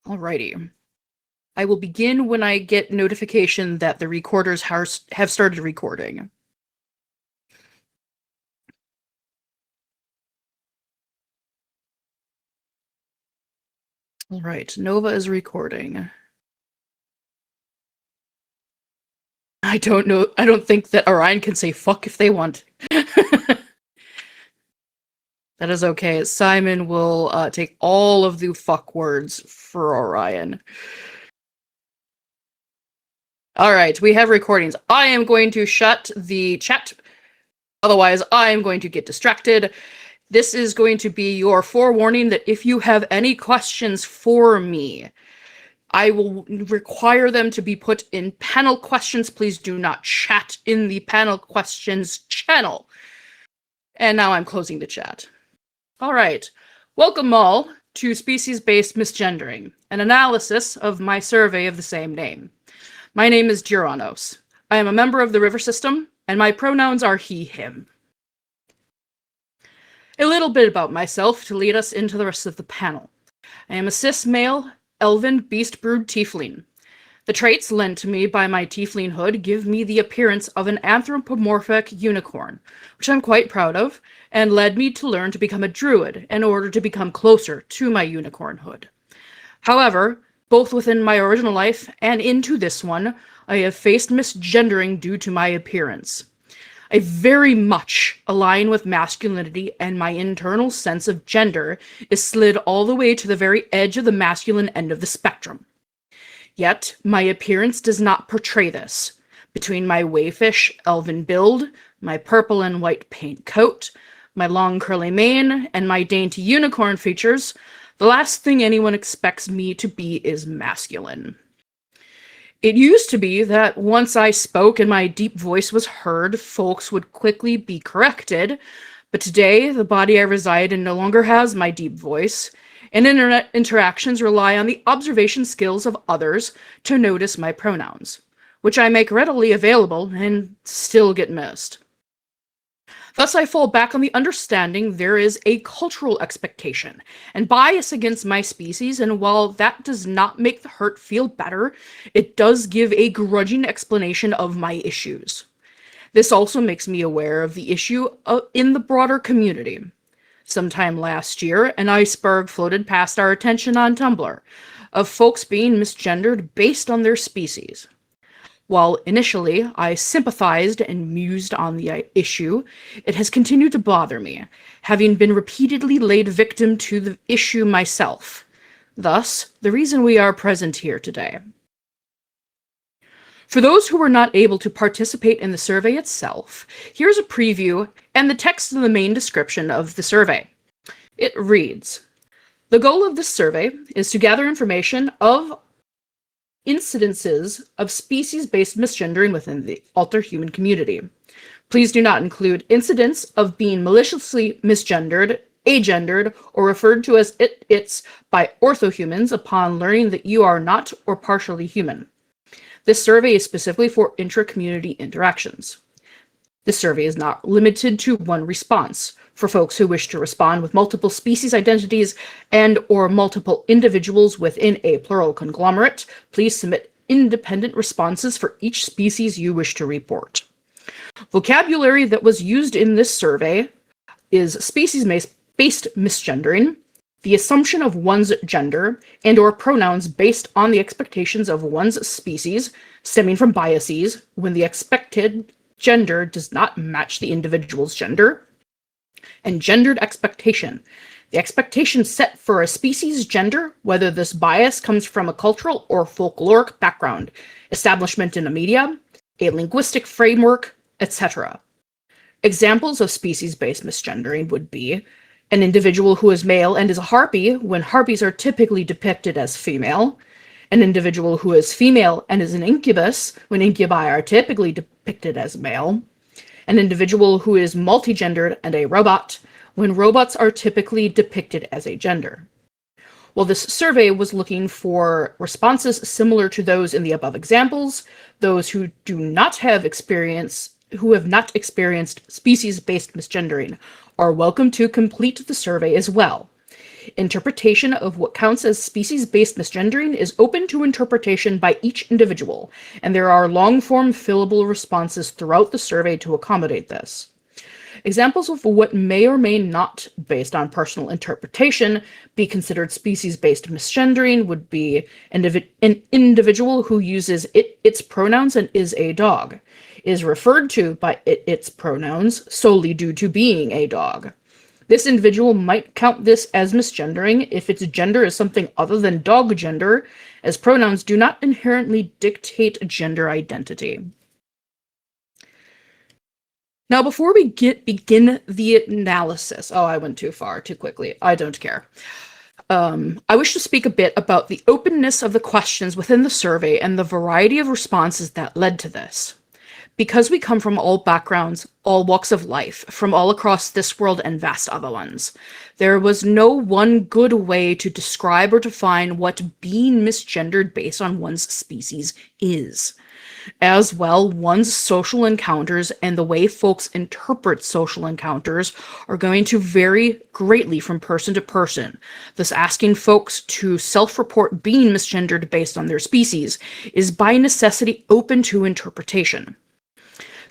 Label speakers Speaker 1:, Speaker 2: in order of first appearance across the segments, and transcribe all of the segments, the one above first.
Speaker 1: Alrighty. I will begin when I get notification that the recorders have started recording. All right, Nova is recording. I don't know. I don't think that Orion can say fuck if they want. That is okay. Simon will take all of the fuck words for Orion. All right, we have recordings. I am going to shut the chat. Otherwise, I am going to get distracted. This is going to be your forewarning that if you have any questions for me, I will require them to be put in panel questions. Please do not chat in the panel questions channel. And now I'm closing the chat. All right. Welcome all to Species-Based Misgendering, an analysis of my survey of the same name. My name is Duranos. I am a member of the river system, and my pronouns are he, him. A little bit about myself to lead us into the rest of the panel. I am a cis male, elven, beast-brood tiefling. The traits lent to me by my tieflinghood give me the appearance of an anthropomorphic unicorn, which I'm quite proud of, and led me to learn to become a druid in order to become closer to my unicornhood. However, both within my original life and into this one, I have faced misgendering due to my appearance. I very much align with masculinity, and my internal sense of gender is slid all the way to the very edge of the masculine end of the spectrum. Yet, my appearance does not portray this. Between my wayfish elven build, my purple and white paint coat, my long curly mane, and my dainty unicorn features, the last thing anyone expects me to be is masculine. It used to be that once I spoke and my deep voice was heard, folks would quickly be corrected, but today the body I reside in no longer has my deep voice, and internet interactions rely on the observation skills of others to notice my pronouns, which I make readily available and still get missed. Thus, I fall back on the understanding there is a cultural expectation and bias against my species, and while that does not make the hurt feel better, it does give a grudging explanation of my issues. This also makes me aware of the issue in the broader community. Sometime last year, an iceberg floated past our attention on Tumblr of folks being misgendered based on their species. While initially I sympathized and mused on the issue, it has continued to bother me, having been repeatedly laid victim to the issue myself. Thus, the reason we are present here today. For those who were not able to participate in the survey itself, here's a preview and the text of the main description of the survey. It reads, "The goal of this survey is to gather information of incidences of species-based misgendering within the alter-human community. Please do not include incidents of being maliciously misgendered, agendered, or referred to as its by orthohumans upon learning that you are not or partially human. This survey is specifically for intra-community interactions. This survey is not limited to one response. For folks who wish to respond with multiple species identities and or multiple individuals within a plural conglomerate, please submit independent responses for each species you wish to report." Vocabulary that was used in this survey is species-based misgendering, the assumption of one's gender and or pronouns based on the expectations of one's species, stemming from biases when the expected gender does not match the individual's gender, and gendered expectation, the expectation set for a species' gender, whether this bias comes from a cultural or folkloric background, establishment in a media, a linguistic framework, etc. Examples of species-based misgendering would be an individual who is male and is a harpy when harpies are typically depicted as female, an individual who is female and is an incubus when incubi are typically depicted as male, an individual who is multigendered and a robot when robots are typically depicted as a gender. While this survey was looking for responses similar to those in the above examples, those who have not experienced species-based misgendering are welcome to complete the survey as well. Interpretation of what counts as species-based misgendering is open to interpretation by each individual, and there are long-form fillable responses throughout the survey to accommodate this. Examples of what may or may not, based on personal interpretation, be considered species-based misgendering would be an individual who uses its pronouns and is a dog, is referred to by its pronouns solely due to being a dog. This individual might count this as misgendering if its gender is something other than dog gender, as pronouns do not inherently dictate gender identity. Now, before we begin the analysis, I went too far, too quickly. I don't care. I wish to speak a bit about the openness of the questions within the survey and the variety of responses that led to this. Because we come from all backgrounds, all walks of life, from all across this world and vast other ones, there was no one good way to describe or define what being misgendered based on one's species is. As well, one's social encounters and the way folks interpret social encounters are going to vary greatly from person to person. Thus, asking folks to self-report being misgendered based on their species is by necessity open to interpretation.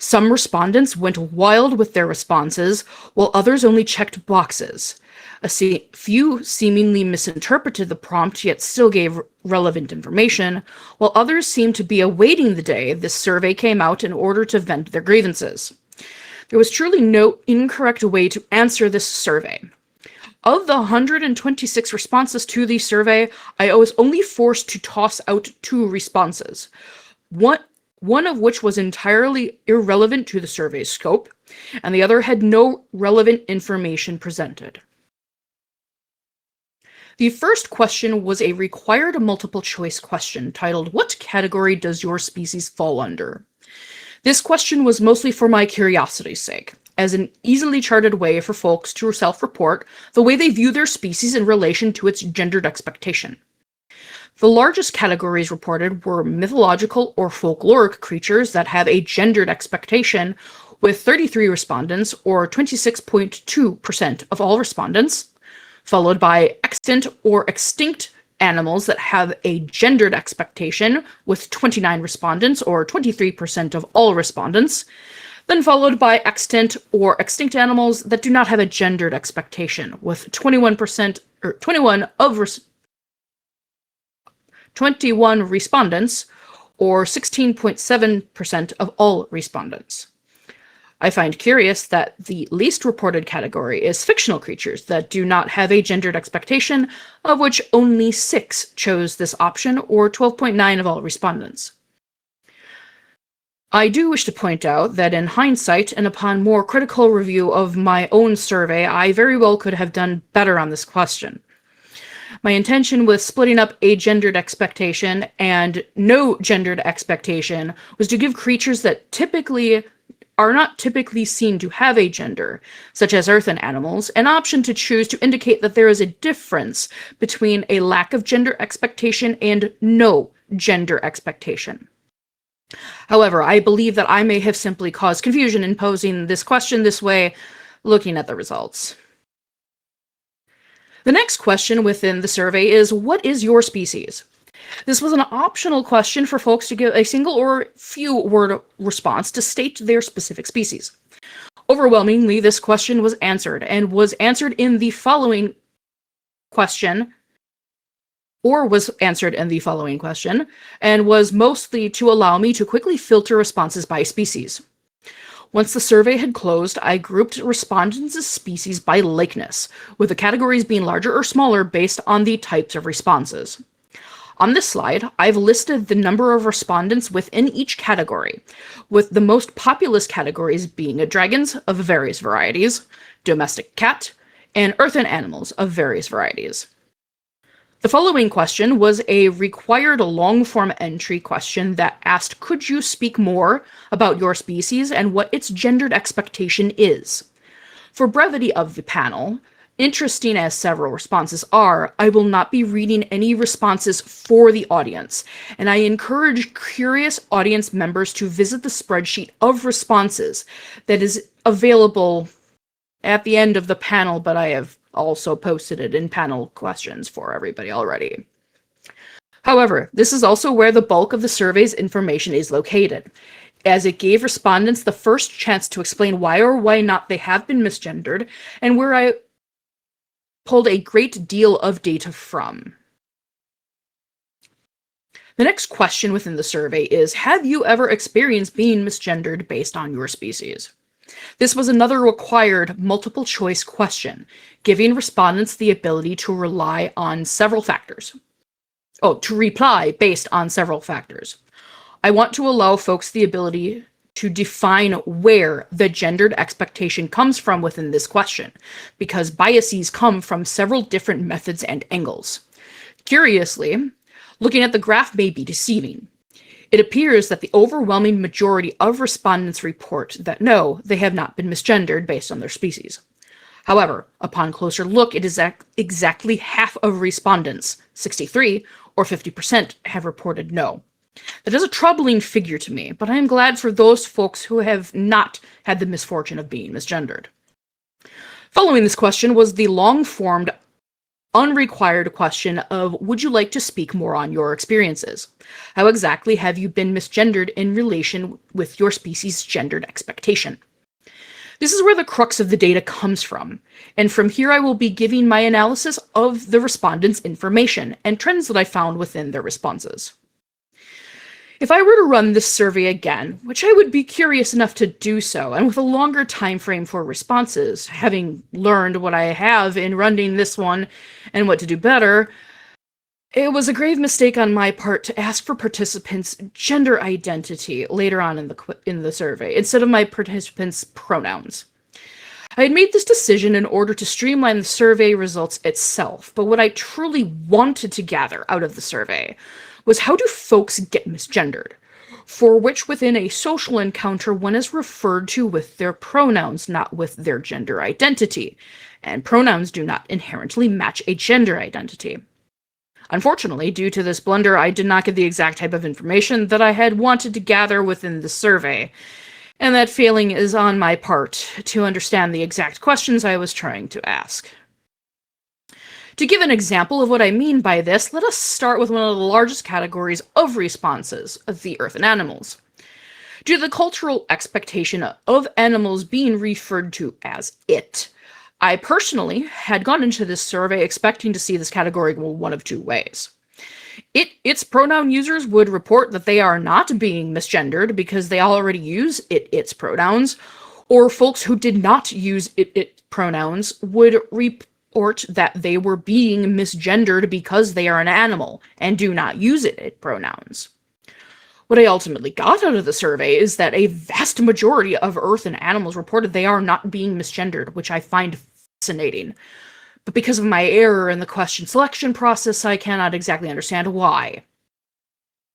Speaker 1: Some respondents went wild with their responses, while others only checked boxes. A few seemingly misinterpreted the prompt yet still gave relevant information, while others seemed to be awaiting the day this survey came out in order to vent their grievances. There was truly no incorrect way to answer this survey. Of the 126 responses to the survey, I was only forced to toss out 2 responses. One of which was entirely irrelevant to the survey's scope, and the other had no relevant information presented. The first question was a required multiple-choice question titled, "What category does your species fall under?" This question was mostly for my curiosity's sake, as an easily charted way for folks to self-report the way they view their species in relation to its gendered expectation. The largest categories reported were mythological or folkloric creatures that have a gendered expectation, with 33 respondents, or 26.2% of all respondents, followed by extant or extinct animals that have a gendered expectation, with 29 respondents, or 23% of all respondents, then followed by extant or extinct animals that do not have a gendered expectation, with 21% or 21 respondents, or 16.7% of all respondents. I find curious that the least reported category is fictional creatures that do not have a gendered expectation, of which only 6 chose this option, or 12.9% of all respondents. I do wish to point out that in hindsight, and upon more critical review of my own survey, I very well could have done better on this question. My intention with splitting up a gendered expectation and no gendered expectation was to give creatures that are not typically seen to have a gender, such as earthen animals, an option to choose to indicate that there is a difference between a lack of gender expectation and no gender expectation. However, I believe that I may have simply caused confusion in posing this question this way, looking at the results. The next question within the survey is, what is your species? This was an optional question for folks to give a single or few word response to state their specific species. Overwhelmingly, this question was answered, and was answered in the following question, and was mostly to allow me to quickly filter responses by species. Once the survey had closed, I grouped respondents' species by likeness, with the categories being larger or smaller based on the types of responses. On this slide, I've listed the number of respondents within each category, with the most populous categories being dragons of various varieties, domestic cat, and earthen animals of various varieties. The following question was a required long-form entry question that asked, could you speak more about your species and what its gendered expectation is? For brevity of the panel, interesting as several responses are, I will not be reading any responses for the audience, and I encourage curious audience members to visit the spreadsheet of responses that is available at the end of the panel, but I have also posted it in panel questions for everybody already. However, this is also where the bulk of the survey's information is located, as it gave respondents the first chance to explain why or why not they have been misgendered, and where I pulled a great deal of data from. The next question within the survey is, have you ever experienced being misgendered based on your species? This was another required multiple choice question, giving respondents the ability to rely on several factors. To reply based on several factors. I want to allow folks the ability to define where the gendered expectation comes from within this question, because biases come from several different methods and angles. Curiously, looking at the graph may be deceiving. It appears that the overwhelming majority of respondents report that no, they have not been misgendered based on their species. However, upon closer look, it is exactly half of respondents, 63 or 50%, have reported no. That is a troubling figure to me, but I am glad for those folks who have not had the misfortune of being misgendered. Following this question was the long-formed, unrequired question of, would you like to speak more on your experiences? How exactly have you been misgendered in relation with your species' gendered expectation? This is where the crux of the data comes from, and from here I will be giving my analysis of the respondents' information and trends that I found within their responses. If I were to run this survey again, which I would be curious enough to do so, and with a longer time frame for responses, having learned what I have in running this one and what to do better, it was a grave mistake on my part to ask for participants' gender identity later on in the survey, instead of my participants' pronouns. I had made this decision in order to streamline the survey results itself, but what I truly wanted to gather out of the survey was, how do folks get misgendered? For which within a social encounter one is referred to with their pronouns, not with their gender identity, and pronouns do not inherently match a gender identity. Unfortunately, due to this blunder, I did not get the exact type of information that I had wanted to gather within the survey, and that failing is on my part to understand the exact questions I was trying to ask. To give an example of what I mean by this, let us start with one of the largest categories of responses, the earth and animals. Due to the cultural expectation of animals being referred to as it, I personally had gone into this survey expecting to see this category go one of two ways. Its pronoun users would report that they are not being misgendered because they already use its pronouns, or folks who did not use it pronouns would report that they were being misgendered because they are an animal and do not use it pronouns. What I ultimately got out of the survey is that a vast majority of earth and animals reported they are not being misgendered, which I find fascinating. But because of my error in the question selection process, I cannot exactly understand why.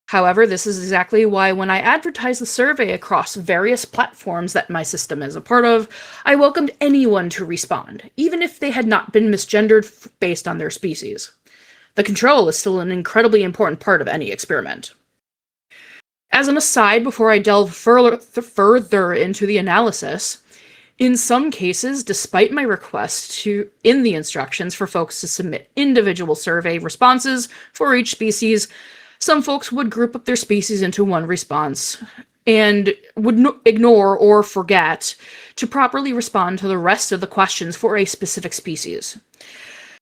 Speaker 1: However, this is exactly why when I advertised the survey across various platforms that my system is a part of, I welcomed anyone to respond, even if they had not been misgendered based on their species. The control is still an incredibly important part of any experiment. As an aside, before I delve further into the analysis, in some cases, despite my request in the instructions for folks to submit individual survey responses for each species, some folks would group up their species into one response and would ignore or forget to properly respond to the rest of the questions for a specific species.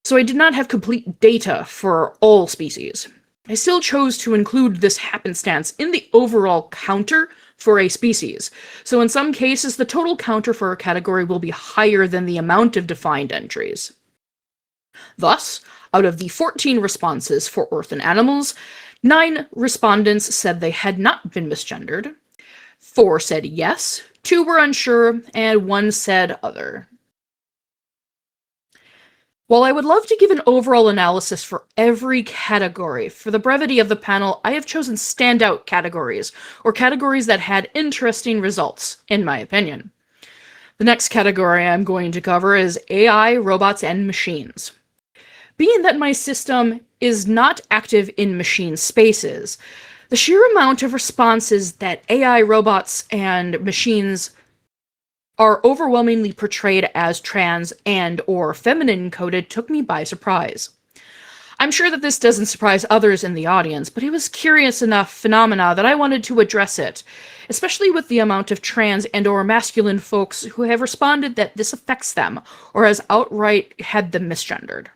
Speaker 1: So I did not have complete data for all species. I still chose to include this happenstance in the overall counter for a species. So in some cases, the total counter for a category will be higher than the amount of defined entries. Thus, out of the 14 responses for earth and animals, 9 respondents said they had not been misgendered, 4 said yes, 2 were unsure, and 1 said other. While I would love to give an overall analysis for every category, for the brevity of the panel, I have chosen standout categories, or categories that had interesting results, in my opinion. The next category I'm going to cover is AI, robots, and machines. Being that my system is not active in machine spaces, the sheer amount of responses that AI, robots, and machines are overwhelmingly portrayed as trans and or feminine coded took me by surprise. I'm sure that this doesn't surprise others in the audience, but it was curious enough phenomena that I wanted to address it, especially with the amount of trans and or masculine folks who have responded that this affects them, or has outright had them misgendered.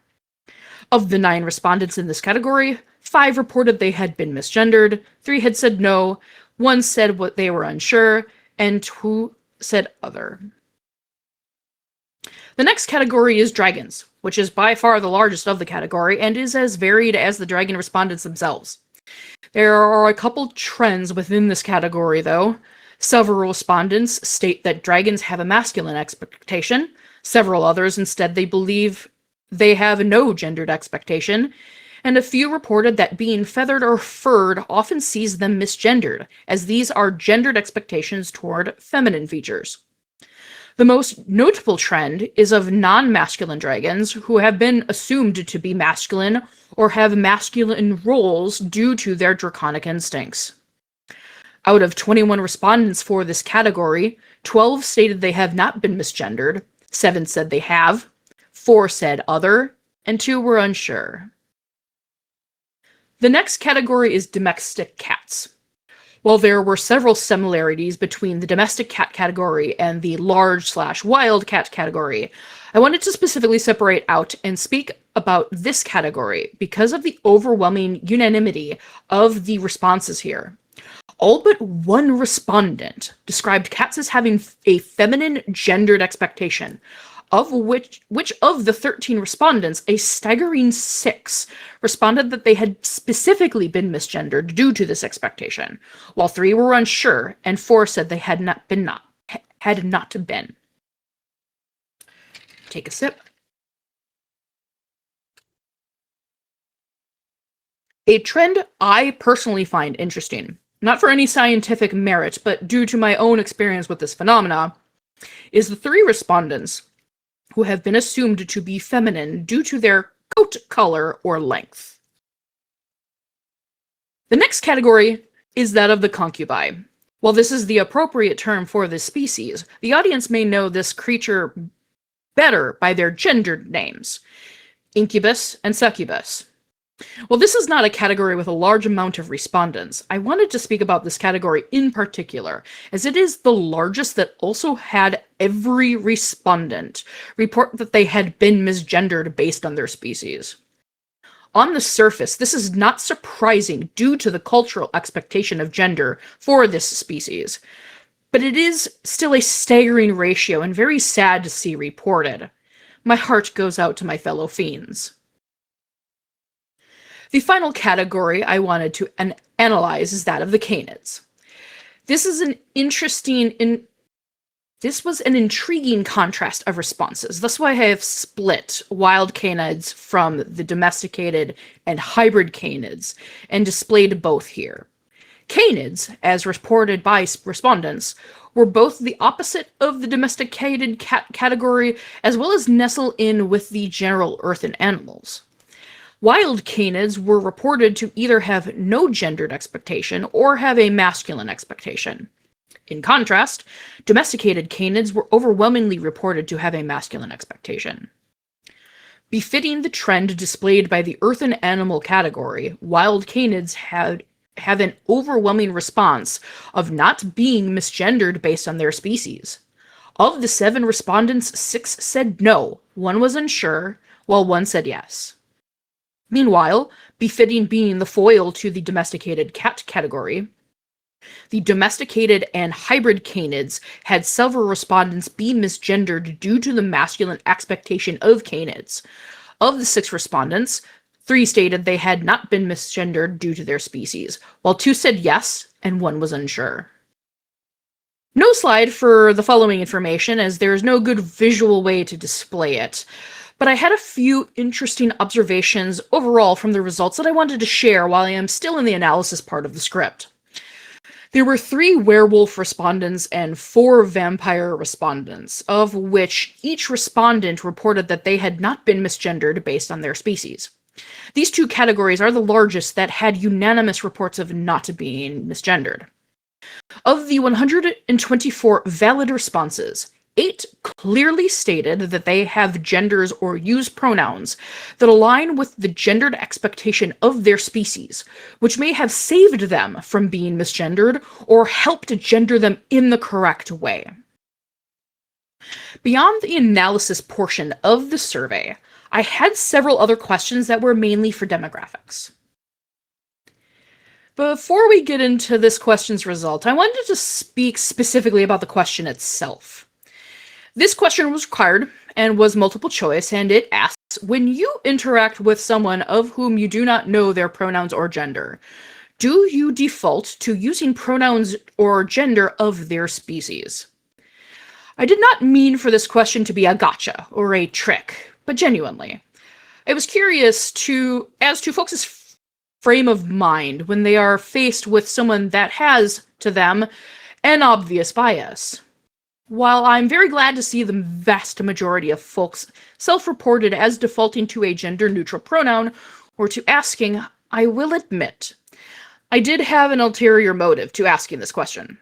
Speaker 1: Of the 9 respondents in this category, 5 reported they had been misgendered, 3 had said no, 1 said what they were unsure, and 2 said other. The next category is dragons, which is by far the largest of the category and is as varied as the dragon respondents themselves. There are a couple trends within this category, though. Several respondents state that dragons have a masculine expectation. Several others instead they believe they have no gendered expectation. And a few reported that being feathered or furred often sees them misgendered, as these are gendered expectations toward feminine features. The most notable trend is of non-masculine dragons who have been assumed to be masculine or have masculine roles due to their draconic instincts. Out of 21 respondents for this category, 12 stated they have not been misgendered, 7 said they have, 4 said other, and 2 were unsure. The next category is domestic cats. While there were several similarities between the domestic cat category and the large/wild cat category, I wanted to specifically separate out and speak about this category because of the overwhelming unanimity of the responses here. All but 1 respondent described cats as having a feminine gendered expectation, of which of the 13 respondents, a staggering 6 responded that they had specifically been misgendered due to this expectation, while 3 were unsure and 4 said they had not been. Take a sip. A trend I personally find interesting, not for any scientific merit, but due to my own experience with this phenomena, is the 3 respondents who have been assumed to be feminine due to their coat color or length. The next category is that of the concubi. While this is the appropriate term for this species, the audience may know this creature better by their gendered names, incubus and succubus. While this is not a category with a large amount of respondents, I wanted to speak about this category in particular, as it is the largest that also had every respondent report that they had been misgendered based on their species. On the surface, this is not surprising due to the cultural expectation of gender for this species, but it is still a staggering ratio and very sad to see reported. My heart goes out to my fellow fiends. The final category I wanted to analyze is that of the canids. This was an intriguing contrast of responses. That's why I have split wild canids from the domesticated and hybrid canids and displayed both here. Canids, as reported by respondents, were both the opposite of the domesticated cat category, as well as nestle in with the general earthen animals. Wild canids were reported to either have no gendered expectation or have a masculine expectation. In contrast, domesticated canids were overwhelmingly reported to have a masculine expectation. Befitting the trend displayed by the earthen animal category, wild canids have an overwhelming response of not being misgendered based on their species. Of the 7 respondents, 6 said no, 1 was unsure, while 1 said yes. Meanwhile, befitting being the foil to the domesticated cat category, the domesticated and hybrid canids had several respondents be misgendered due to the masculine expectation of canids. Of the 6 respondents, 3 stated they had not been misgendered due to their species, while 2 said yes, and 1 was unsure. No slide for the following information, as there is no good visual way to display it. But I had a few interesting observations overall from the results that I wanted to share while I am still in the analysis part of the script. There were 3 werewolf respondents and 4 vampire respondents, of which each respondent reported that they had not been misgendered based on their species. These 2 categories are the largest that had unanimous reports of not being misgendered. Of the 124 valid responses, 8 clearly stated that they have genders or use pronouns that align with the gendered expectation of their species, which may have saved them from being misgendered or helped gender them in the correct way. Beyond the analysis portion of the survey, I had several other questions that were mainly for demographics. Before we get into this question's result, I wanted to speak specifically about the question itself. This question was required and was multiple choice, and it asks, when you interact with someone of whom you do not know their pronouns or gender, do you default to using pronouns or gender of their species? I did not mean for this question to be a gotcha or a trick, but genuinely. I was curious as to folks' frame of mind when they are faced with someone that has, to them, an obvious bias. While I'm very glad to see the vast majority of folks self-reported as defaulting to a gender-neutral pronoun or to asking, I will admit, I did have an ulterior motive to asking this question.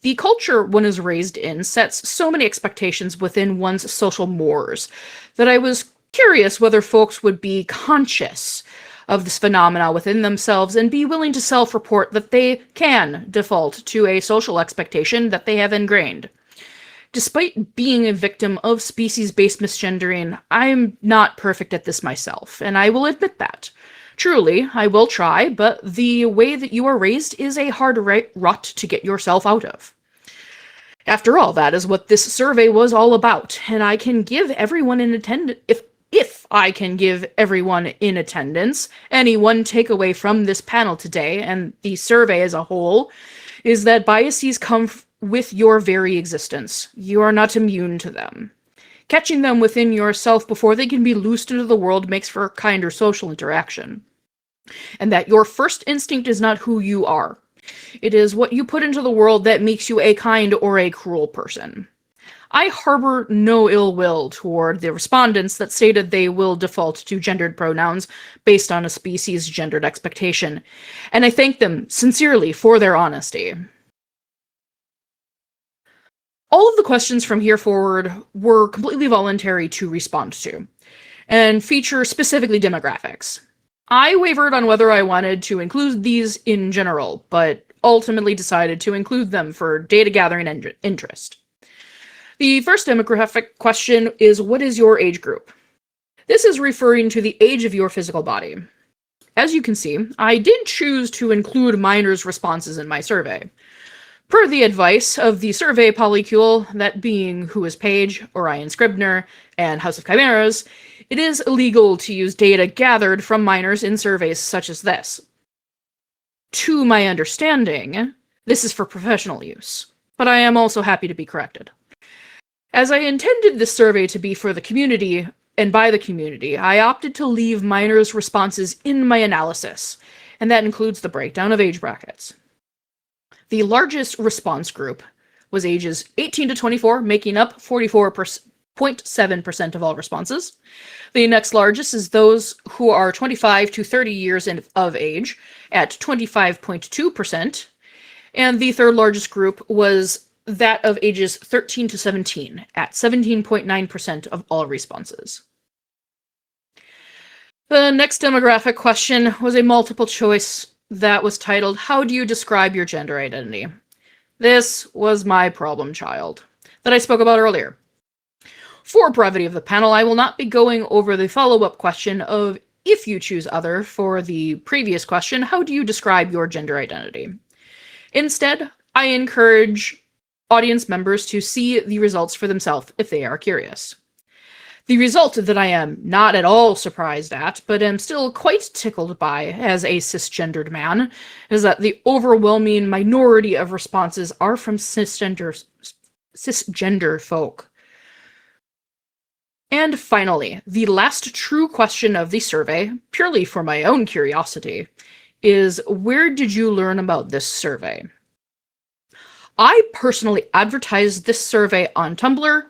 Speaker 1: The culture one is raised in sets so many expectations within one's social mores that I was curious whether folks would be conscious of this phenomena within themselves and be willing to self-report that they can default to a social expectation that they have ingrained. Despite being a victim of species-based misgendering, I'm not perfect at this myself, and I will admit that. Truly, I will try, but the way that you are raised is a hard rut to get yourself out of. After all, that is what this survey was all about, and I can give everyone in attendance, if I can give everyone in attendance any one takeaway from this panel today, and the survey as a whole, is that biases come with your very existence. You are not immune to them. Catching them within yourself before they can be loosed into the world makes for kinder social interaction. And that your first instinct is not who you are. It is what you put into the world that makes you a kind or a cruel person. I harbor no ill will toward the respondents that stated they will default to gendered pronouns based on a species' gendered expectation, and I thank them sincerely for their honesty. All of the questions from here forward were completely voluntary to respond to, and feature specifically demographics. I wavered on whether I wanted to include these in general, but ultimately decided to include them for data gathering and interest. The first demographic question is, what is your age group? This is referring to the age of your physical body. As you can see, I did choose to include minors' responses in my survey. Per the advice of the survey polycule, that being Who is Page, Orion Scribner, and House of Chimeras, it is illegal to use data gathered from minors in surveys such as this. To my understanding, this is for professional use, but I am also happy to be corrected. As I intended this survey to be for the community, and by the community, I opted to leave minors' responses in my analysis, and that includes the breakdown of age brackets. The largest response group was ages 18 to 24, making up 44.7% of all responses. The next largest is those who are 25 to 30 years of age, at 25.2%, and the third largest group was that of ages 13 to 17, at 17.9% of all responses. The next demographic question was a multiple choice that was titled, How do you describe your gender identity? This was my problem child that I spoke about earlier. For brevity of the panel, I will not be going over the follow-up question of, if you choose other, for the previous question, how do you describe your gender identity? Instead, I encourage audience members to see the results for themselves if they are curious. The result that I am not at all surprised at, but am still quite tickled by as a cisgendered man, is that the overwhelming minority of responses are from cisgender folk. And finally, the last true question of the survey, purely for my own curiosity, is where did you learn about this survey? I personally advertised this survey on Tumblr,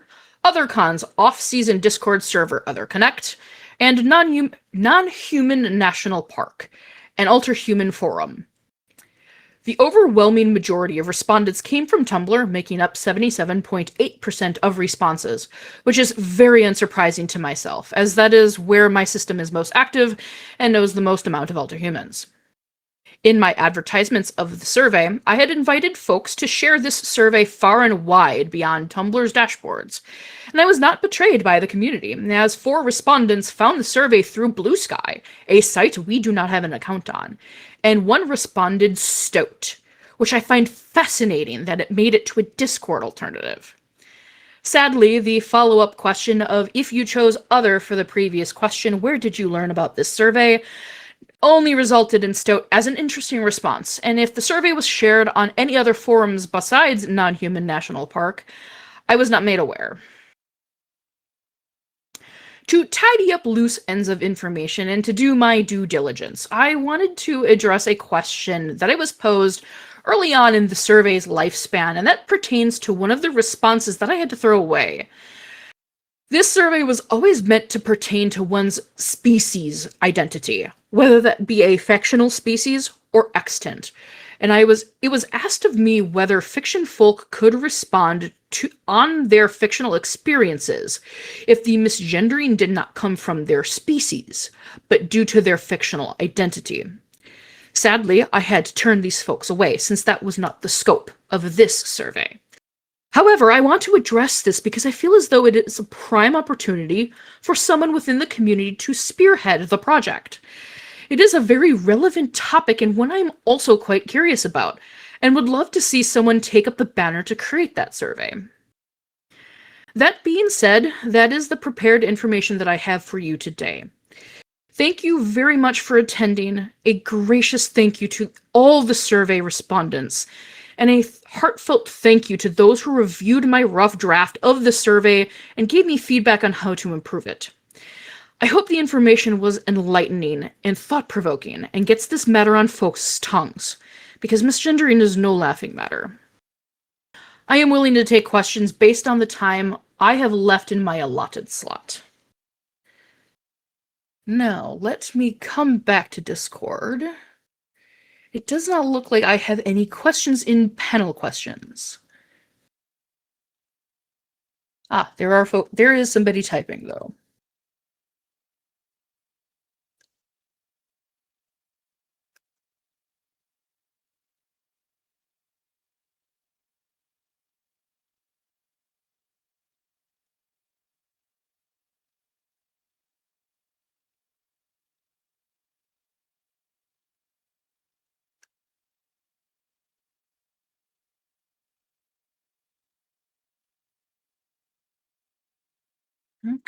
Speaker 1: OtherCon's off-season Discord server OtherConnect, and Non-Human National Park, an Alterhuman forum. The overwhelming majority of respondents came from Tumblr, making up 77.8% of responses, which is very unsurprising to myself, as that is where my system is most active and knows the most amount of elder humans. In my advertisements of the survey, I had invited folks to share this survey far and wide beyond Tumblr's dashboards, and I was not betrayed by the community, as 4 respondents found the survey through Blue Sky, a site we do not have an account on, and 1 responded Stoat, which I find fascinating that it made it to a Discord alternative. Sadly, the follow-up question of if you chose other for the previous question, where did you learn about this survey, only resulted in Stoat as an interesting response, and if the survey was shared on any other forums besides Non-Human National Park, I was not made aware. To tidy up loose ends of information and to do my due diligence, I wanted to address a question that I was posed early on in the survey's lifespan, and that pertains to one of the responses that I had to throw away. This survey was always meant to pertain to one's species identity, whether that be a fictional species or extant. And it was asked of me whether fiction folk could respond on their fictional experiences if the misgendering did not come from their species, but due to their fictional identity. Sadly, I had to turn these folks away since that was not the scope of this survey. However, I want to address this because I feel as though it is a prime opportunity for someone within the community to spearhead the project. It is a very relevant topic and one I'm also quite curious about, and would love to see someone take up the banner to create that survey. That being said, that is the prepared information that I have for you today. Thank you very much for attending. A gracious thank you to all the survey respondents, and a heartfelt thank you to those who reviewed my rough draft of the survey and gave me feedback on how to improve it. I hope the information was enlightening and thought-provoking and gets this matter on folks' tongues, because misgendering is no laughing matter. I am willing to take questions based on the time I have left in my allotted slot. Now, let me come back to Discord. It does not look like I have any questions in panel questions. Ah, there is somebody typing, though.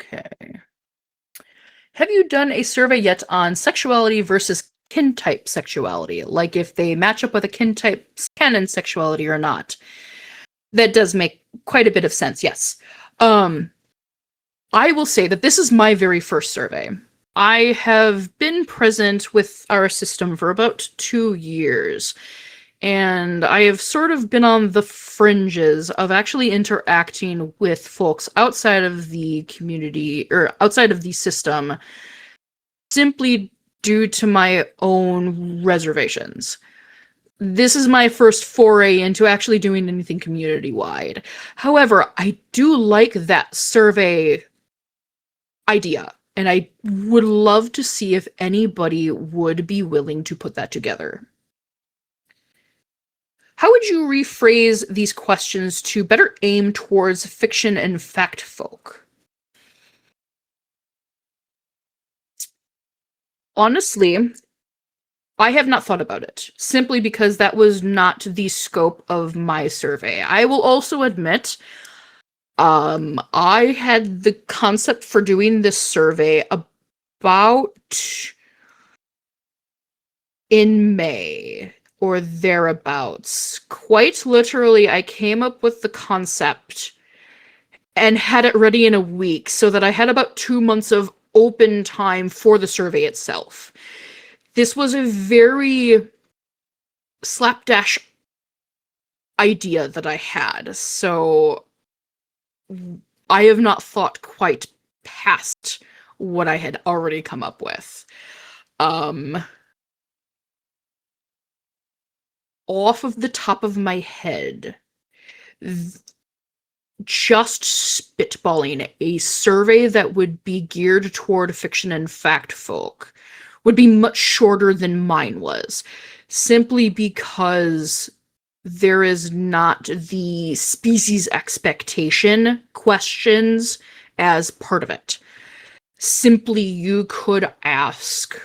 Speaker 1: Okay. Have you done a survey yet on sexuality versus kin-type sexuality? Like if they match up with a kin-type canon sexuality or not? That does make quite a bit of sense, yes. I will say that this is my very first survey. I have been present with our system for about 2 years, and I have sort of been on the fringes of actually interacting with folks outside of the community or outside of the system simply due to my own reservations. This is my first foray into actually doing anything community-wide. However, I do like that survey idea, and I would love to see if anybody would be willing to put that together. How would you rephrase these questions to better aim towards fiction and fact folk? Honestly, I have not thought about it, simply because that was not the scope of my survey. I will also admit, I had the concept for doing this survey about in May or thereabouts. Quite literally, I came up with the concept and had it ready in a week so that I had about 2 months of open time for the survey itself. This was a very slapdash idea that I had, so I have not thought quite past what I had already come up with. off of the top of my head, just spitballing, a survey that would be geared toward fiction and fact folk would be much shorter than mine was, simply because there is not the species expectation questions as part of it. Simply, you could ask,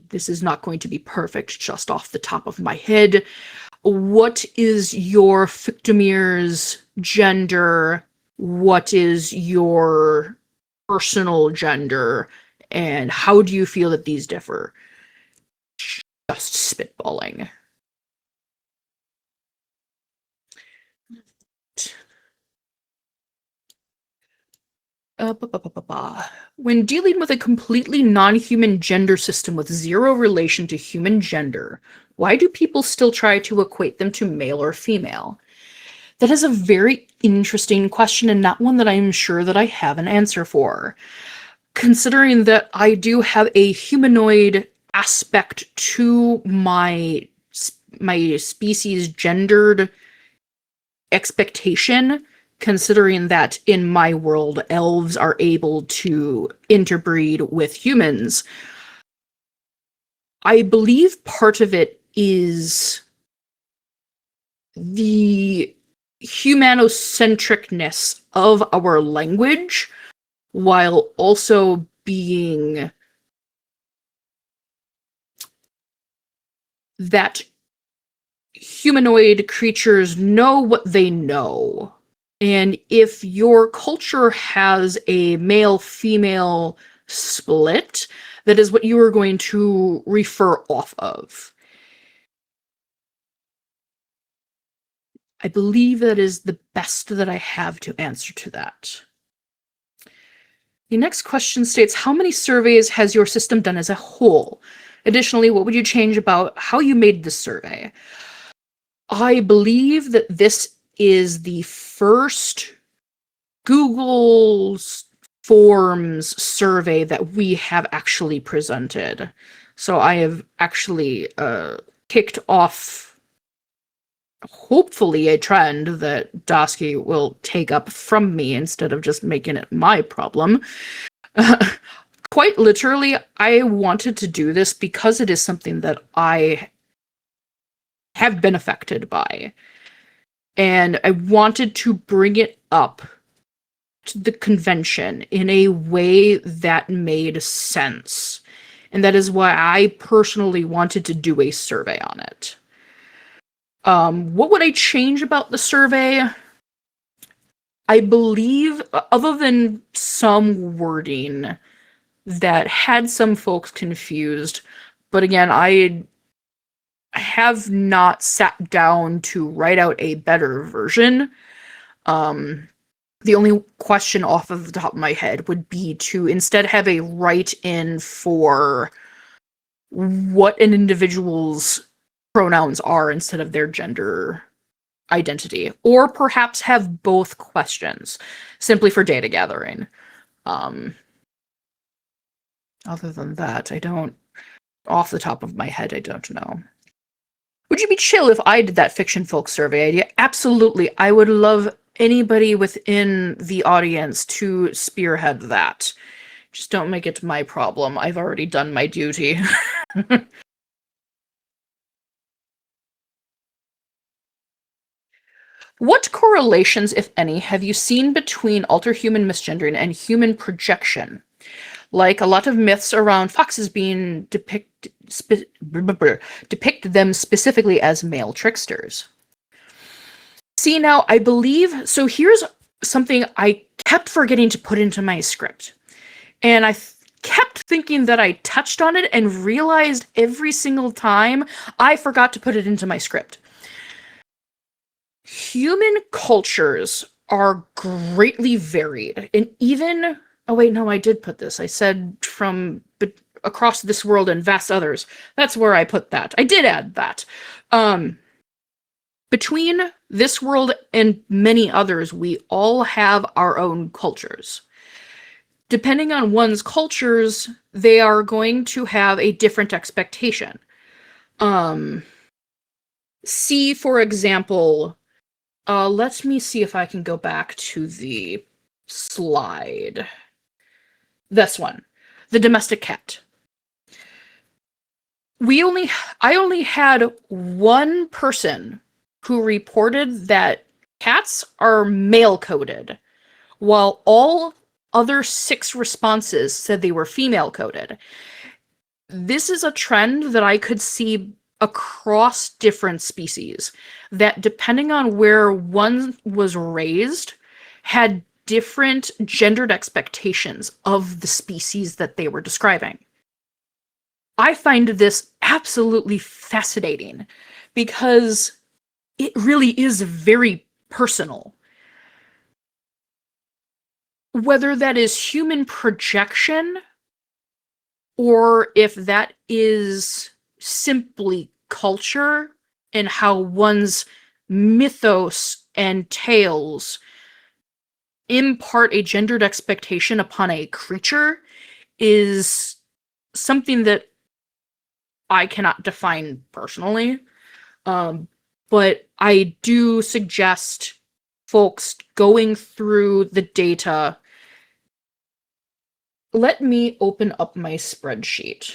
Speaker 1: this is not going to be perfect just off the top of my head, what is your Fictimir's gender? What is your personal gender? And how do you feel that these differ? Just spitballing. When dealing with a completely non-human gender system with zero relation to human gender, why do people still try to equate them to male or female? That is a very interesting question, and not one that I'm sure that I have an answer for. Considering that I do have a humanoid aspect to my species gendered expectation, considering that in my world, elves are able to interbreed with humans, I believe part of it is the humanocentricness of our language, while also being that humanoid creatures know what they know. And if your culture has a male-female split, that is what you are going to refer off of. I believe that is the best that I have to answer to that. The next question states, how many surveys has your system done as a whole? Additionally, what would you change about how you made this survey? I believe that this is the first Google Forms survey that we have actually presented. So I have actually kicked off, hopefully, a trend that Dosky will take up from me instead of just making it my problem. Quite literally, I wanted to do this because it is something that I have been affected by. And I wanted to bring it up to the convention in a way that made sense. And that is why I personally wanted to do a survey on it. What would I change about the survey? I believe, other than some wording that had some folks confused, but again, I have not sat down to write out a better version. The only question off of the top of my head would be to instead have a write-in for what an individual's pronouns are instead of their gender identity, or perhaps have both questions simply for data gathering. Other than that, I don't, off the top of my head, I don't know. Would you be chill if I did that fiction folk survey idea? Absolutely. I would love anybody within the audience to spearhead that. Just don't make it my problem. I've already done my duty. What correlations, if any, have you seen between alterhuman misgendering and human projection? Like a lot of myths around foxes being depict them specifically as male tricksters. See, now, I believe, so here's something I kept forgetting to put into my script. And I kept thinking that I touched on it and realized every single time I forgot to put it into my script. Human cultures are greatly varied, and even, oh wait, no, I did put this. I said from across this world and vast others. That's where I put that. I did add that. Between this world and many others, we all have our own cultures. Depending on one's cultures, they are going to have a different expectation. Um, C, for example, let me see if I can go back to the slide. This one, the domestic cat. I only had one person who reported that cats are male coded, while all other 6 responses said they were female coded. This is a trend that I could see across different species, that depending on where one was raised, had different gendered expectations of the species that they were describing. I find this absolutely fascinating because it really is very personal. Whether that is human projection or if that is simply culture and how one's mythos and tales impart a gendered expectation upon a creature is something that I cannot define personally. But I do suggest folks going through the data. Let me open up my spreadsheet.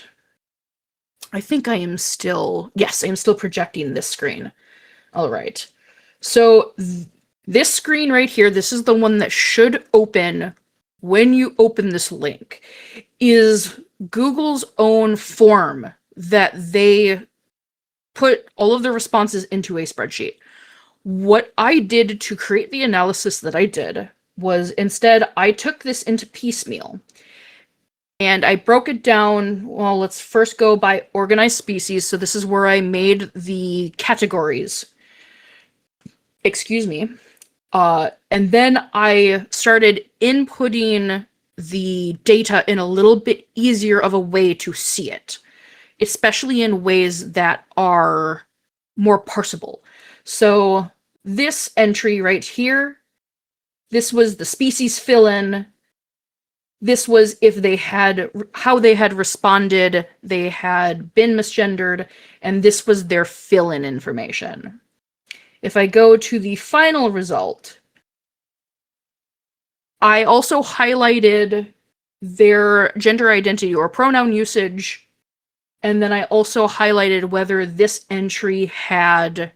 Speaker 1: I think I am still, yes, I am still projecting this screen. All right. So this screen right here, this is the one that should open when you open this link, is Google's own form that they put all of the responses into a spreadsheet. What I did to create the analysis that I did was instead I took this into piecemeal and I broke it down. Well, let's first go by organized species. So this is where I made the categories. Excuse me. And then I started inputting the data in a little bit easier of a way to see it, especially in ways that are more parsable. So this entry right here, this was the species fill-in. This was if they had, how they had responded, they had been misgendered, and this was their fill-in information. If I go to the final result, I also highlighted their gender identity or pronoun usage, and then I also highlighted whether this entry had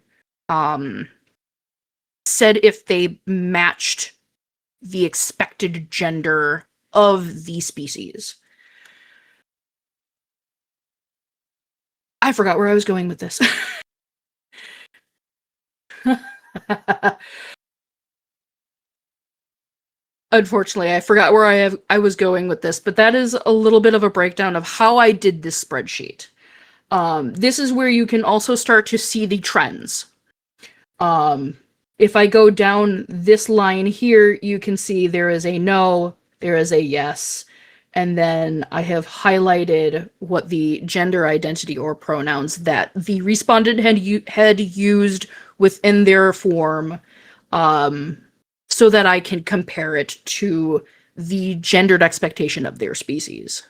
Speaker 1: said if they matched the expected gender of the species. I forgot where I was going with this. Unfortunately, I forgot where I was going with this, but that is a little bit of a breakdown of how I did this spreadsheet. This is where you can also start to see the trends. If I go down this line here, you can see there is a no, there is a yes, and then I have highlighted what the gender identity or pronouns that the respondent had used within their form, so that I can compare it to the gendered expectation of their species.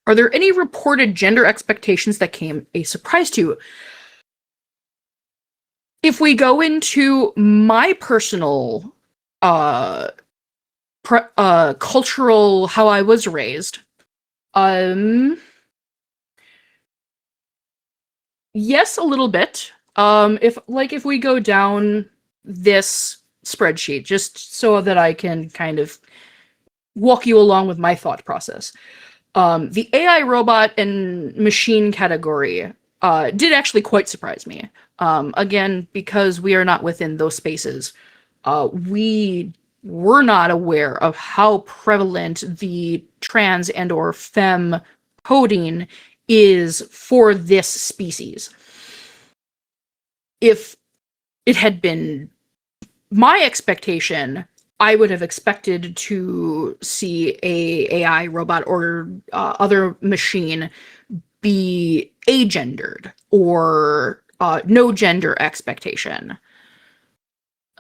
Speaker 1: Are there any reported gender expectations that came a surprise to you? If we go into my personal cultural, how I was raised, yes, a little bit. If we go down this spreadsheet, just so that I can kind of walk you along with my thought process. The AI robot and machine category did actually quite surprise me. Again, because we are not within those spaces, we were not aware of how prevalent the trans and or femme coding is for this species. If it had been my expectation, I would have expected to see a AI robot or other machine be agendered or no gender expectation.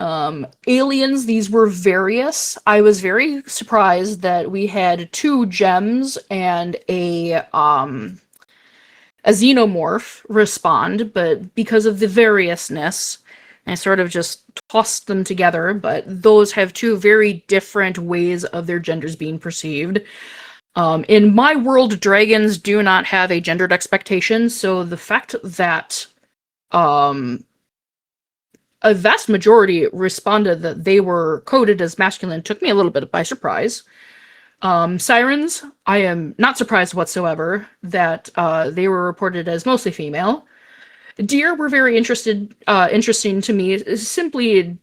Speaker 1: Aliens, these were various. I was very surprised that we had 2 gems and a xenomorph respond, but because of the variousness, I sort of just tossed them together, but those have 2 very different ways of their genders being perceived. In my world, dragons do not have a gendered expectation, so the fact that a vast majority responded that they were coded as masculine took me a little bit by surprise. Sirens, I am not surprised whatsoever that they were reported as mostly female. Deer were very interesting to me, simply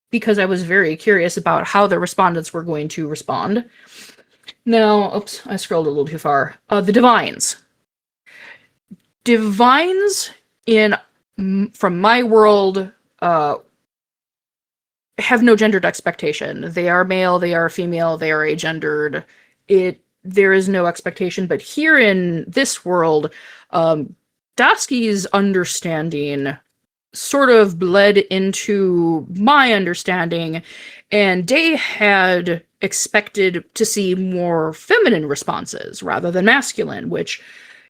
Speaker 1: because I was very curious about how the respondents were going to respond. Now, oops, I scrolled a little too far. The divines. Divines from my world have no gendered expectation. They are male, they are female, they are agendered. There is no expectation. But here in this world, Dasky's understanding sort of bled into my understanding, and they had expected to see more feminine responses rather than masculine, which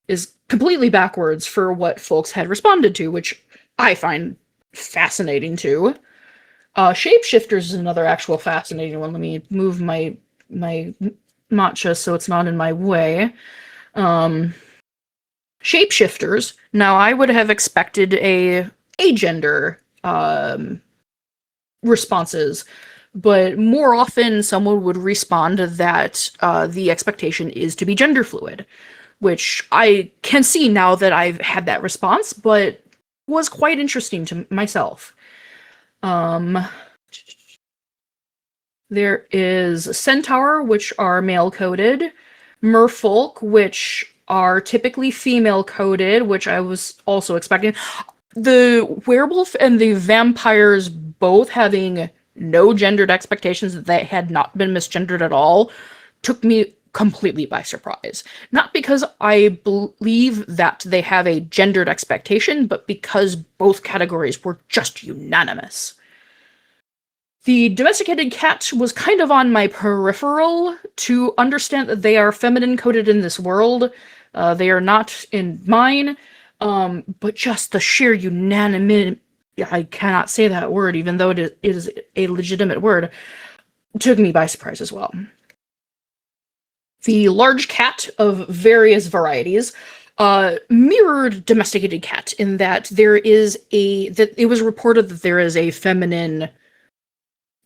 Speaker 1: is completely backwards for what folks had responded to, which I find fascinating too. Shapeshifters is another actual fascinating one. Let me move my matcha so it's not in my way. Shapeshifters. Now, I would have expected a agender responses, but more often someone would respond that the expectation is to be gender fluid, which I can see now that I've had that response, but was quite interesting to myself. There is Centaur, which are male-coded, Merfolk, which are typically female-coded, which I was also expecting. The werewolf and the vampires both having no gendered expectations, that they had not been misgendered at all, took me completely by surprise. Not because I believe that they have a gendered expectation, but because both categories were just unanimous. The domesticated cat was kind of on my peripheral to understand that they are feminine coded in this world. They are not in mine, but just the sheer unanimity, I cannot say that word even though it is a legitimate word, took me by surprise as well. The large cat of various varieties mirrored domesticated cat in that that it was reported that there is a feminine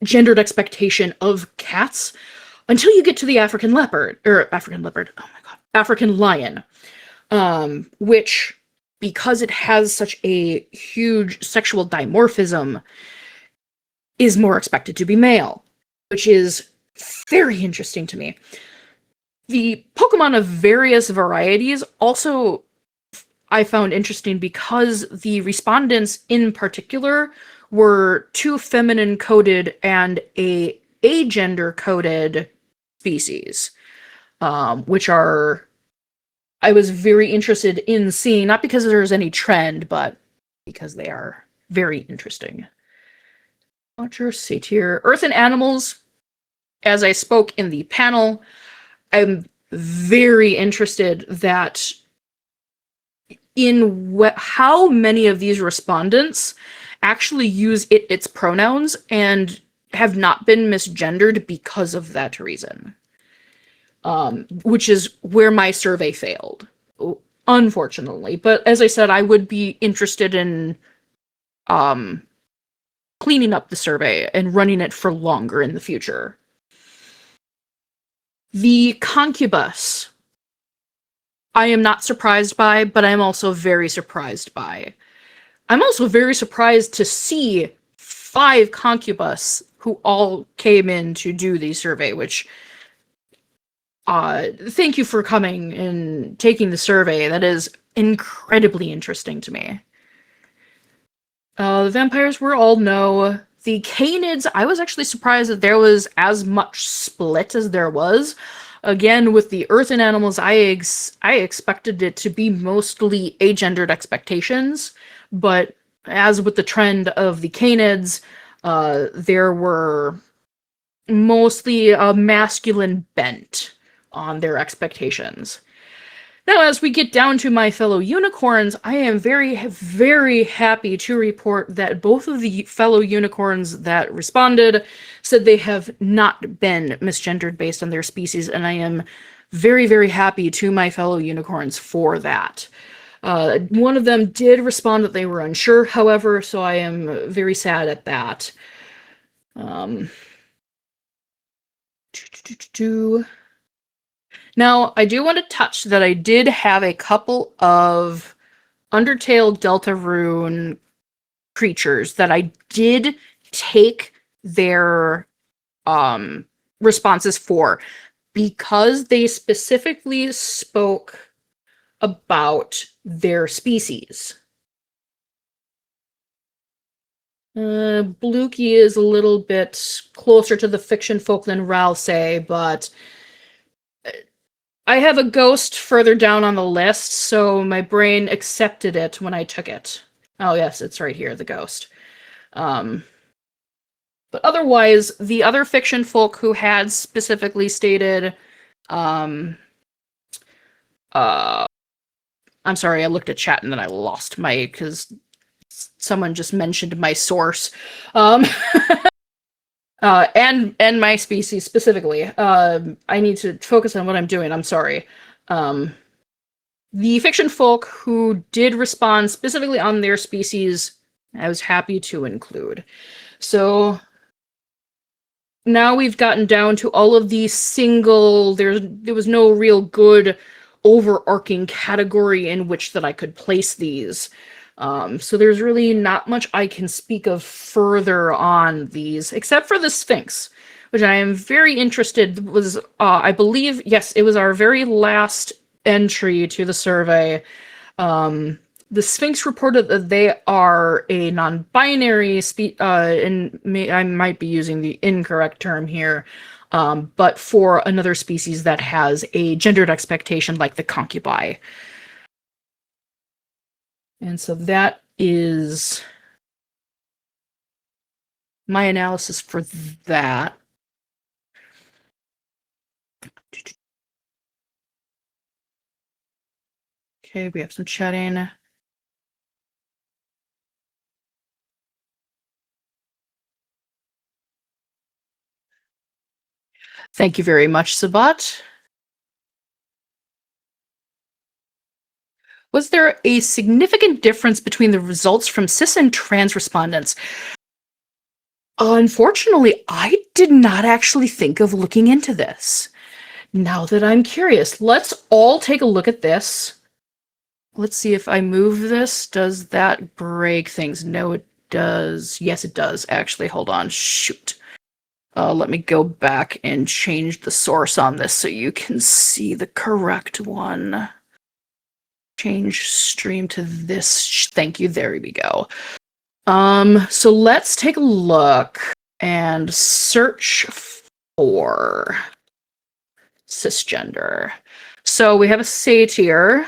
Speaker 1: gendered expectation of cats until you get to the African lion, which, because it has such a huge sexual dimorphism, is more expected to be male, which is very interesting to me. The Pokemon of various varieties also I found interesting because the respondents in particular were 2 feminine coded and a agender coded species, which are I was very interested in seeing, not because there's any trend, but because they are very interesting. What's your satyr? Earth and animals, as I spoke in the panel, I'm very interested that in how many of these respondents actually use its pronouns and have not been misgendered because of that reason. Which is where my survey failed, unfortunately. But as I said, I would be interested in cleaning up the survey and running it for longer in the future. The concubus, I am not surprised by, but I'm also very surprised by. I'm also very surprised to see 5 concubus who all came in to do the survey, which thank you for coming and taking the survey. That is incredibly interesting to me. The vampires were all no. The canids, I was actually surprised that there was as much split as there was. Again, with the earth and animals, I expected it to be mostly agendered expectations, but as with the trend of the canids, there were mostly a masculine bent on their expectations. Now, as we get down to my fellow unicorns, I am very, very happy to report that both of the fellow unicorns that responded said they have not been misgendered based on their species, and I am very, very happy to my fellow unicorns for that. One of them did respond that they were unsure, however, so I am very sad at that. Now, I do want to touch that I did have a couple of Undertale Deltarune creatures that I did take their responses for because they specifically spoke about their species. Blukey is a little bit closer to the fiction folk than Ralsei, but I have a ghost further down on the list, so my brain accepted it when I took it. Oh yes, it's right here, the ghost. But otherwise, the other fiction folk who had specifically stated, I'm sorry, I looked at chat and then I lost because someone just mentioned my source. And my species specifically. I need to focus on what I'm doing. I'm sorry. The fiction folk who did respond specifically on their species, I was happy to include. So now we've gotten down to all of these single. There was no real good overarching category in which that I could place these. So there's really not much I can speak of further on these, except for the Sphinx, which I am very interested was, I believe, yes, it was our very last entry to the survey. The Sphinx reported that they are a non-binary and I might be using the incorrect term here, but for another species that has a gendered expectation like the concubi. And so that is my analysis for that. Okay, we have some chatting. Thank you very much, Sabat. Was there a significant difference between the results from cis and trans respondents? Unfortunately, I did not actually think of looking into this. Now that I'm curious, let's all take a look at this. Let's see if I move this. Does that break things? No, it does. Yes, it does. Actually, hold on. Shoot. Let me go back and change the source on this so you can see the correct one. Change stream to this. Thank you. There we go. So let's take a look and search for cisgender. So we have a satyr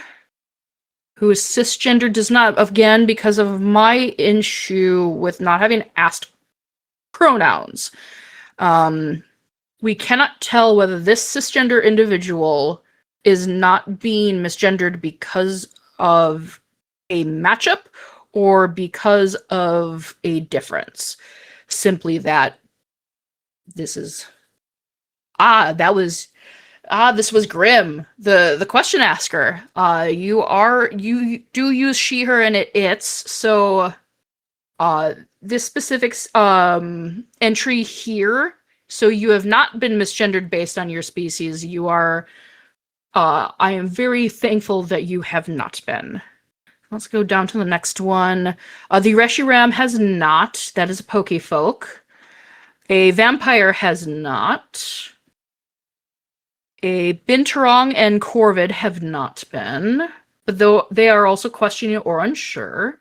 Speaker 1: who is cisgender, does not, again, because of my issue with not having asked pronouns. We cannot tell whether this cisgender individual is not being misgendered because of a matchup or because of a difference. Simply that this is this was Grim, the question asker. You do use she, her, and it's, so this specific entry here, so you have not been misgendered based on your species. You are I am very thankful that you have not been. Let's go down to the next one. The Reshiram has not. That is a Pokefolk. A vampire has not. A Binturong and Corvid have not been, but though they are also questioning or unsure.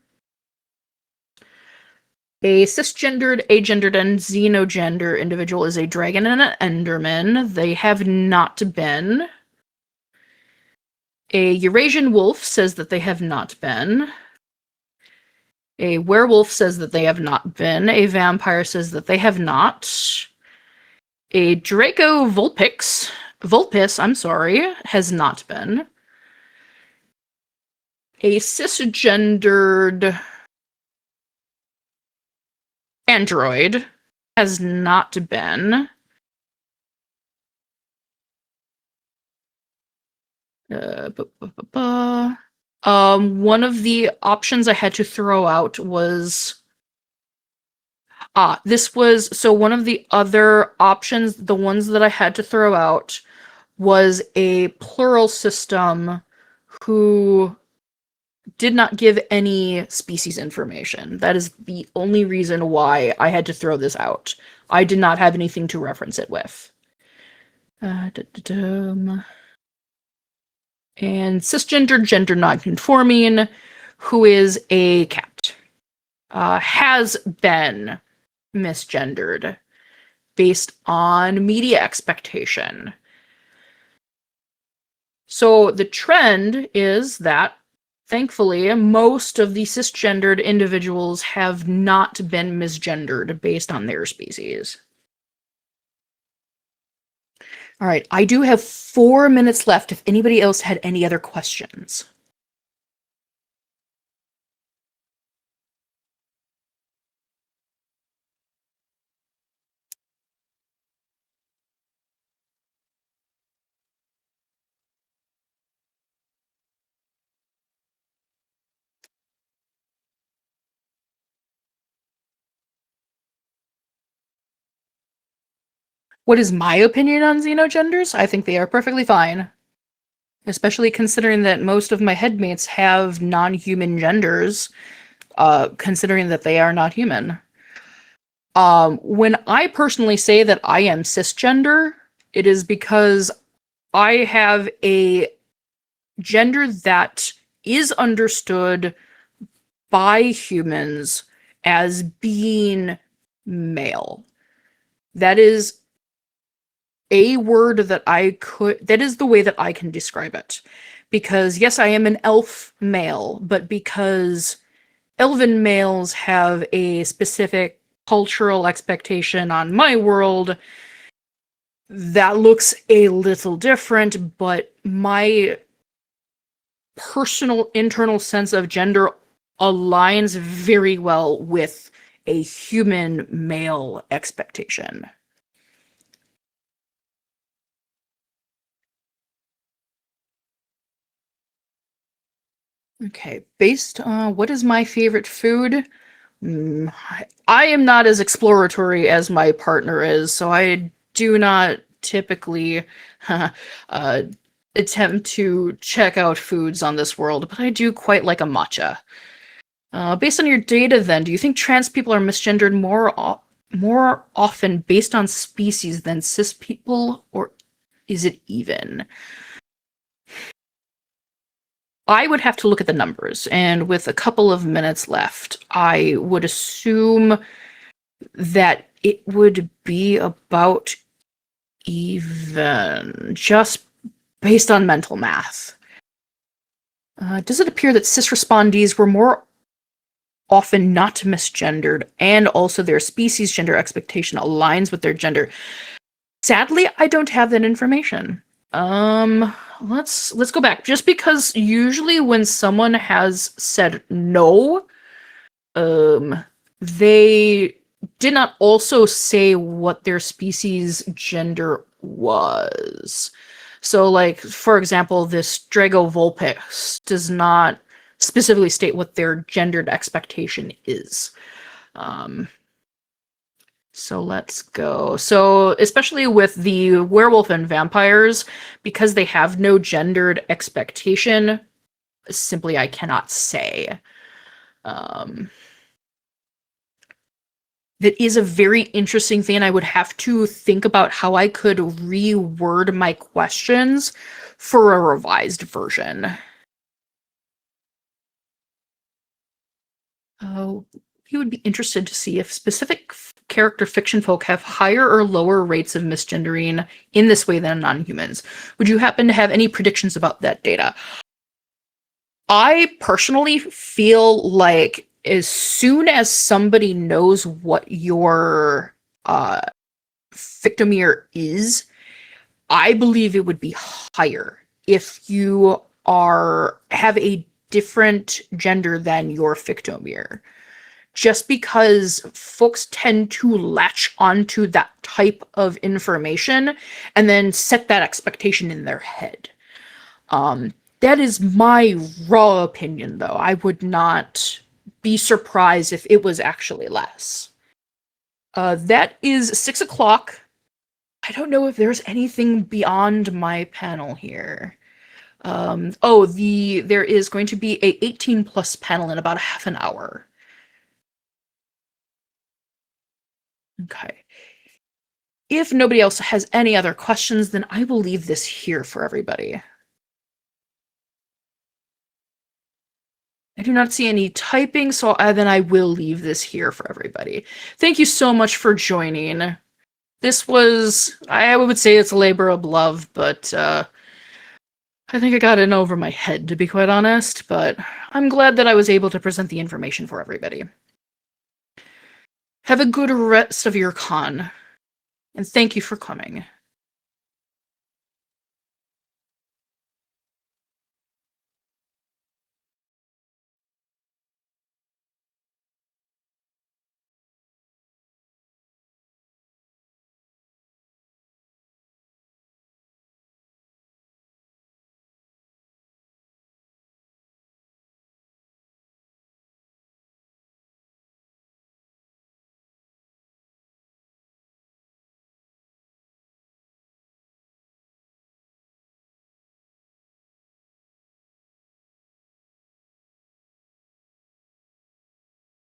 Speaker 1: A cisgendered, agendered, and xenogender individual is a dragon and an enderman. They have not been. A Eurasian wolf says that they have not been. A werewolf says that they have not been. A vampire says that they have not. A Draco Vulpis, I'm sorry, has not been. A cisgendered android has not been. One of the options I had to throw out was one of the other options, the ones that I had to throw out, was a plural system who did not give any species information. That is the only reason why I had to throw this out. I did not have anything to reference it with. And cisgender, gender nonconforming, who is a cat, has been misgendered based on media expectation. So the trend is that, thankfully, most of the cisgendered individuals have not been misgendered based on their species. All right, I do have 4 minutes left if anybody else had any other questions. What is my opinion on xenogenders? I think they are perfectly fine. Especially considering that most of my headmates have non-human genders, considering that they are not human. When I personally say that I am cisgender, it is because I have a gender that is understood by humans as being male. That is a word that that is the way that I can describe it. Because yes, I am an elf male, but because elven males have a specific cultural expectation on my world, that looks a little different, but my personal internal sense of gender aligns very well with a human male expectation. Okay, based on what is my favorite food? I am not as exploratory as my partner is, so I do not typically uh, attempt to check out foods on this world, but I do quite like a matcha. Based on your data, then, do you think trans people are misgendered more often based on species than cis people, or is it even? I would have to look at the numbers, and with a couple of minutes left, I would assume that it would be about even, just based on mental math. Does it appear that cis respondees were more often not misgendered, and also their species gender expectation aligns with their gender? Sadly, I don't have that information. Let's go back. Just because usually when someone has said no, they did not also say what their species gender was. So, like, for example, this Drago Vulpix does not specifically state what their gendered expectation is. So let's go. So, especially with the werewolf and vampires, because they have no gendered expectation, simply I cannot say. That is a very interesting thing, and I would have to think about how I could reword my questions for a revised version. Oh, he would be interested to see if specific character fiction folk have higher or lower rates of misgendering in this way than non-humans. Would you happen to have any predictions about that data? I personally feel like as soon as somebody knows what your victometer is, I believe it would be higher if you have a different gender than your victometer. Just because folks tend to latch onto that type of information and then set that expectation in their head. That is my raw opinion, though. I would not be surprised if it was actually less. That is 6 o'clock. I don't know if there's anything beyond my panel here. There is going to be a 18 plus panel in about a half an hour. Okay. If nobody else has any other questions, then I will leave this here for everybody. I do not see any typing, so then I will leave this here for everybody. Thank you so much for joining. This was, I would say it's a labor of love, but I think I got in over my head, to be quite honest, but I'm glad that I was able to present the information for everybody. Have a good rest of your con, and thank you for coming.